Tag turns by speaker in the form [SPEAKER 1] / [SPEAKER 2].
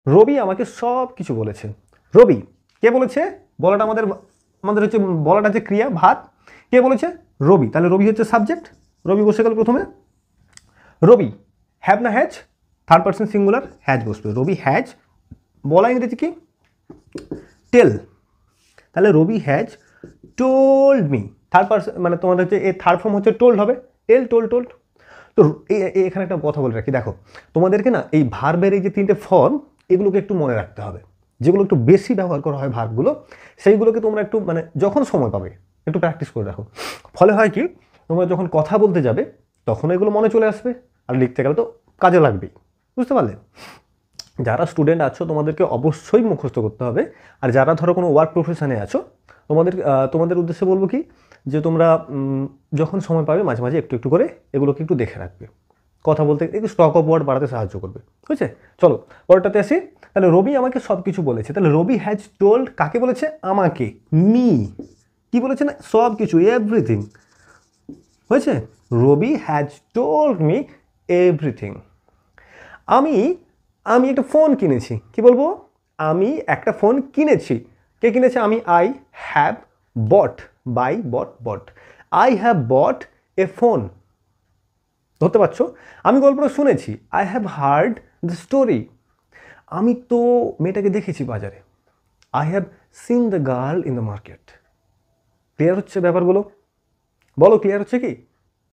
[SPEAKER 1] রবি আমাকে সব কিছু বলেছে। রবি কে বলেছে? বলাটা আমাদের আমাদের হচ্ছে বলাটা যে ক্রিয়া ভাত, কে বলেছে? রবি। তাহলে রবি হচ্ছে সাবজেক্ট, রবি বসে গেল প্রথমে। রবি হ্যাভ না has? Third person singular, has বসবে। রবি হ্যাজ বলা ইংরেজি কি? টেল। তাহলে Rabi has told me, third person মানে তোমাদের হচ্ছে এই থার্ড ফর্ম হচ্ছে টোল্ড হবে, টেল টোল্ড টোল্ড। তো এখানে একটা কথা বলে রাখি, দেখো তোমাদেরকে না এই ভার্বের এই যে তিনটে ফর্ম এগুলোকে একটু মনে রাখতে হবে, যেগুলো একটু বেশি ব্যবহার করা হয় ভার্বগুলো, সেইগুলোকে তোমরা একটু মানে যখন সময় পাবে একটু প্র্যাকটিস করে রাখো। ফলে হয় কি, তোমরা যখন কথা বলতে যাবে তখন এগুলো মনে চলে আসবে, আর লিখতে গেলে তো কাজে লাগবেই। বুঝতে পারলে? যারা স্টুডেন্ট আছো তোমাদেরকে অবশ্যই মুখস্থ করতে হবে। আর যারা ধরো কোনো ওয়ার্ক প্রফেশনে আছো তোমাদের উদ্দেশ্যে বলবো কি, যে তোমরা যখন সময় পাবে মাঝে মাঝে একটু একটু করে এগুলোকে একটু দেখে রাখবে, কথা বলতে একটু স্টক অফ ওয়ার্ড বাড়াতে সাহায্য করবে। বুঝছে? চলো পরেরটাতে আসি। তাহলে রবি আমাকে সব কিছু বলেছে, তাহলে রবি হ্যাজ টোল্ড কাকে বলেছে? আমাকে, মি। কি বলেছে না? সব কিছু, এভরিথিং। হয়েছে? রবি হ্যাজ টোল্ড মি এভরিথিং। আমি আমি একটা ফোন কিনেছি, কি বলবো? আমি একটা ফোন কিনেছি। কে কিনেছে? আমি, I have bought, buy bought bought, I have bought a phone. ধরতে পারছো? আমি গল্পটা শুনেছি, I have heard the story. আমি তো মেয়েটাকে দেখেছি বাজারে, I have seen the girl in the market. Clear হচ্ছে ব্যাপারগুলো? বলো ক্লিয়ার হচ্ছে কি?